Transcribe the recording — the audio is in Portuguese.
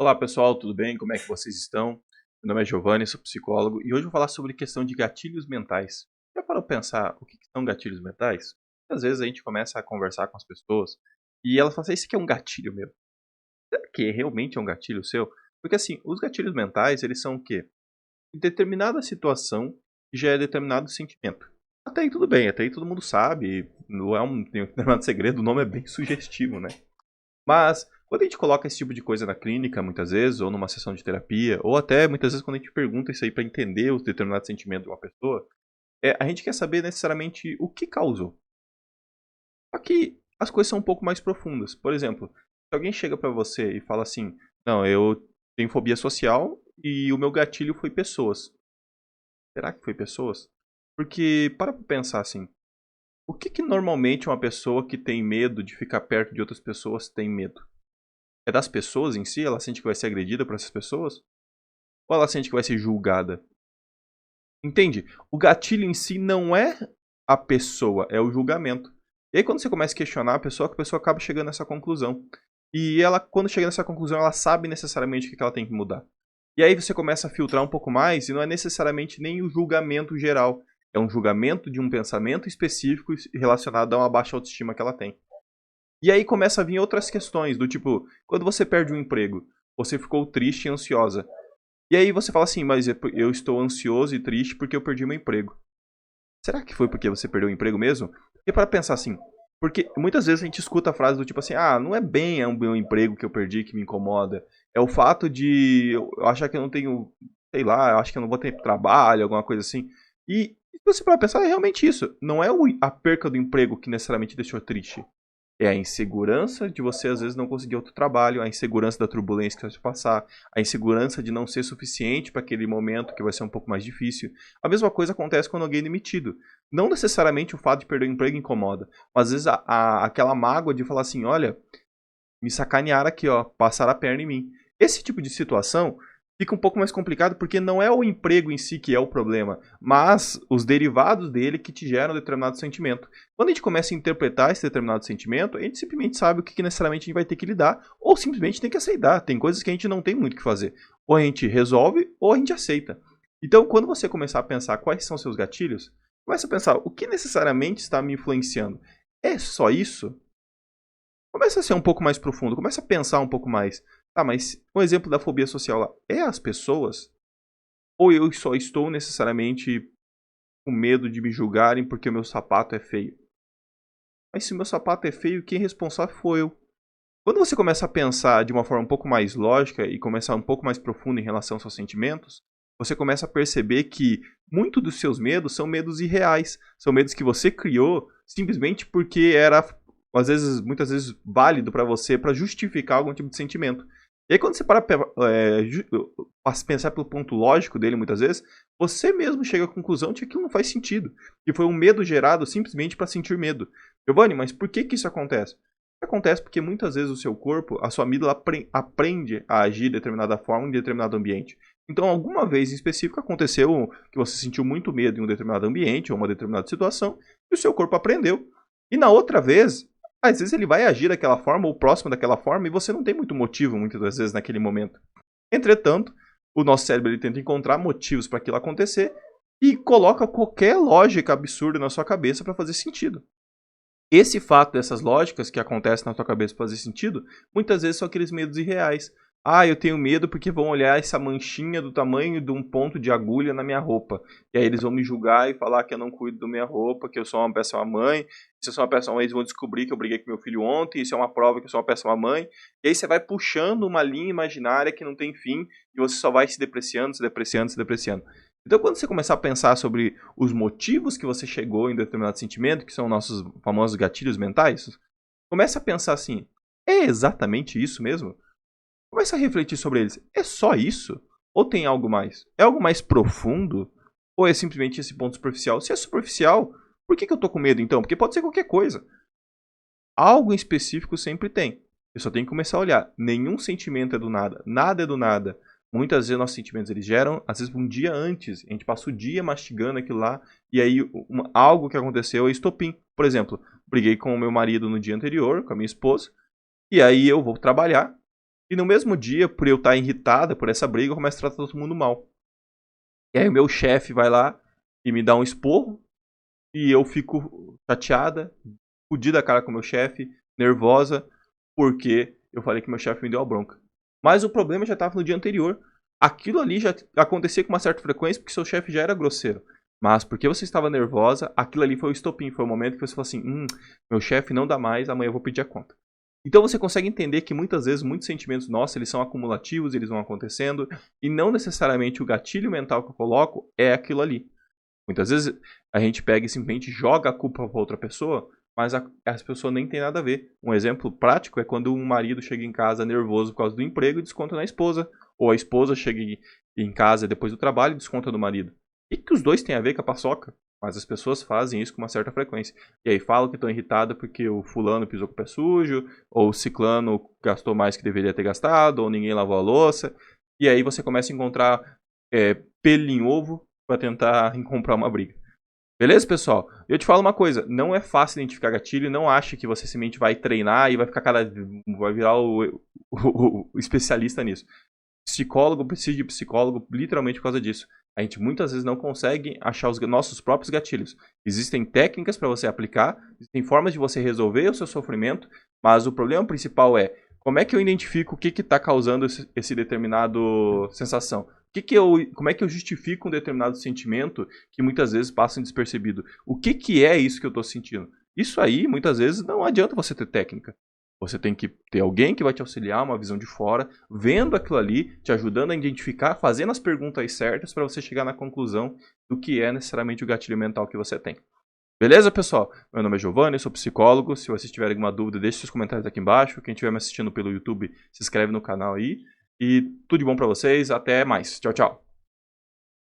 Olá pessoal, tudo bem? Como é que vocês estão? Meu nome é Giovanni, sou psicólogo e hoje eu vou falar sobre questão de gatilhos mentais. Já parou pra pensar o que são gatilhos mentais? Às vezes a gente começa a conversar com as pessoas e elas falam assim, isso aqui é um gatilho meu. Será que realmente é um gatilho seu? Porque assim, os gatilhos mentais, eles são o quê? Em determinada situação já é determinado sentimento. Até aí tudo bem, até aí todo mundo sabe, não é tem um determinado segredo, o nome é bem sugestivo, né? Mas, quando a gente coloca esse tipo de coisa na clínica, muitas vezes, ou numa sessão de terapia, ou até muitas vezes quando a gente pergunta isso aí para entender os determinados sentimentos de uma pessoa, a gente quer saber necessariamente o que causou. Só que as coisas são um pouco mais profundas. Por exemplo, se alguém chega para você e fala assim, não, eu tenho fobia social e o meu gatilho foi pessoas. Será que foi pessoas? Porque, para pra pensar assim, o que normalmente uma pessoa que tem medo de ficar perto de outras pessoas tem medo? É das pessoas em si? Ela sente que vai ser agredida por essas pessoas? Ou ela sente que vai ser julgada? Entende? O gatilho em si não é a pessoa, é o julgamento. E aí quando você começa a questionar a pessoa acaba chegando nessa conclusão. E ela, quando chega nessa conclusão, ela sabe necessariamente o que ela tem que mudar. E aí você começa a filtrar um pouco mais e não é necessariamente nem o julgamento geral. É um julgamento de um pensamento específico relacionado a uma baixa autoestima que ela tem. E aí começa a vir outras questões, do tipo, quando você perde um emprego, você ficou triste e ansiosa. E aí você fala assim, mas eu estou ansioso e triste porque eu perdi meu emprego. Será que foi porque você perdeu o emprego mesmo? E para pensar assim, porque muitas vezes a gente escuta a frase do tipo assim, ah, não é bem o meu emprego que eu perdi que me incomoda. É o fato de eu achar que eu não tenho, sei lá, eu acho que eu não vou ter trabalho, alguma coisa assim. E se você para pensar, é realmente isso. Não é a perca do emprego que necessariamente deixou triste. É a insegurança de você às vezes não conseguir outro trabalho, a insegurança da turbulência que você vai passar, a insegurança de não ser suficiente para aquele momento que vai ser um pouco mais difícil. A mesma coisa acontece quando alguém é demitido. Não necessariamente o fato de perder o emprego incomoda, mas às vezes aquela mágoa de falar assim, olha, me sacanearam aqui, ó, passaram a perna em mim. Esse tipo de situação fica um pouco mais complicado porque não é o emprego em si que é o problema, mas os derivados dele que te geram determinado sentimento. Quando a gente começa a interpretar esse determinado sentimento, a gente simplesmente sabe o que necessariamente a gente vai ter que lidar, ou simplesmente tem que aceitar. Tem coisas que a gente não tem muito o que fazer. Ou a gente resolve, ou a gente aceita. Então, quando você começar a pensar quais são seus gatilhos, começa a pensar o que necessariamente está me influenciando. É só isso? Começa a ser um pouco mais profundo, começa a pensar um pouco mais. Tá, mas um exemplo da fobia social lá é as pessoas? Ou eu só estou necessariamente com medo de me julgarem porque o meu sapato é feio? Mas se o meu sapato é feio, quem é responsável foi eu. Quando você começa a pensar de uma forma um pouco mais lógica e começar um pouco mais profundo em relação aos seus sentimentos, você começa a perceber que muito dos seus medos são medos irreais. São medos que você criou simplesmente porque era, às vezes, muitas vezes, válido para você para justificar algum tipo de sentimento. E aí quando você para pensar pelo ponto lógico dele, muitas vezes, você mesmo chega à conclusão de que aquilo não faz sentido. Que foi um medo gerado simplesmente para sentir medo. Giovanni, mas por que isso acontece? Acontece porque muitas vezes o seu corpo, a sua amígdala aprende a agir de determinada forma em determinado ambiente. Então, alguma vez em específico aconteceu que você sentiu muito medo em um determinado ambiente ou uma determinada situação e o seu corpo aprendeu. E na outra vez, às vezes ele vai agir daquela forma ou próximo daquela forma e você não tem muito motivo muitas das vezes naquele momento. Entretanto, o nosso cérebro ele tenta encontrar motivos para aquilo acontecer e coloca qualquer lógica absurda na sua cabeça para fazer sentido. Esse fato dessas lógicas que acontecem na tua cabeça fazer sentido, muitas vezes são aqueles medos irreais. Ah, eu tenho medo porque vão olhar essa manchinha do tamanho de um ponto de agulha na minha roupa. E aí eles vão me julgar e falar que eu não cuido da minha roupa, que eu sou uma péssima mãe. Se eu sou uma péssima mãe, eles vão descobrir que eu briguei com meu filho ontem. Isso é uma prova que eu sou uma péssima mãe. E aí você vai puxando uma linha imaginária que não tem fim e você só vai se depreciando, se depreciando, se depreciando. Então, quando você começar a pensar sobre os motivos que você chegou em determinado sentimento, que são nossos famosos gatilhos mentais, começa a pensar assim: é exatamente isso mesmo? Começa a refletir sobre eles. É só isso? Ou tem algo mais? É algo mais profundo? Ou é simplesmente esse ponto superficial? Se é superficial, por que eu tô com medo então? Porque pode ser qualquer coisa. Algo em específico sempre tem. Eu só tenho que começar a olhar. Nenhum sentimento é do nada. Nada é do nada. Muitas vezes nossos sentimentos eles geram, às vezes um dia antes. A gente passa o dia mastigando aquilo lá. E aí algo que aconteceu é estopim. Por exemplo, briguei com o meu marido no dia anterior, com a minha esposa. E aí eu vou trabalhar. E no mesmo dia, por eu estar irritada por essa briga, eu começo a tratar todo mundo mal. E aí o meu chefe vai lá e me dá um esporro, e eu fico chateada, fudida a cara com o meu chefe, nervosa, porque eu falei que meu chefe me deu a bronca. Mas o problema já estava no dia anterior. Aquilo ali já acontecia com uma certa frequência porque seu chefe já era grosseiro. Mas porque você estava nervosa, aquilo ali foi o estopim, foi o momento que você falou assim, meu chefe não dá mais, amanhã eu vou pedir a conta. Então você consegue entender que muitas vezes muitos sentimentos nossos, eles são acumulativos, eles vão acontecendo, e não necessariamente o gatilho mental que eu coloco é aquilo ali. Muitas vezes a gente pega e simplesmente joga a culpa para outra pessoa, mas as pessoas nem tem nada a ver. Um exemplo prático é quando um marido chega em casa nervoso por causa do emprego e desconta na esposa. Ou a esposa chega em casa depois do trabalho e desconta no marido. E que os dois têm a ver com a paçoca, mas as pessoas fazem isso com uma certa frequência. E aí falam que estão irritadas porque o fulano pisou com o pé sujo, ou o ciclano gastou mais que deveria ter gastado, ou ninguém lavou a louça. E aí você começa a encontrar pelo em ovo para tentar comprar uma briga. Beleza, pessoal? Eu te falo uma coisa, não é fácil identificar gatilho, não ache que você simplesmente vai treinar e vai virar o especialista nisso. Psicólogo precisa de psicólogo literalmente por causa disso. A gente muitas vezes não consegue achar os nossos próprios gatilhos. Existem técnicas para você aplicar, existem formas de você resolver o seu sofrimento, mas o problema principal é como é que eu identifico o que está causando esse determinado sensação. Como é que eu justifico um determinado sentimento que muitas vezes passa despercebido? O que é isso que eu estou sentindo? Isso aí, muitas vezes, não adianta você ter técnica. Você tem que ter alguém que vai te auxiliar, uma visão de fora, vendo aquilo ali, te ajudando a identificar, fazendo as perguntas certas para você chegar na conclusão do que é necessariamente o gatilho mental que você tem. Beleza, pessoal? Meu nome é Giovanni, eu sou psicólogo. Se vocês tiverem alguma dúvida, deixe seus comentários aqui embaixo. Quem estiver me assistindo pelo YouTube, se inscreve no canal aí. E tudo de bom para vocês. Até mais. Tchau, tchau.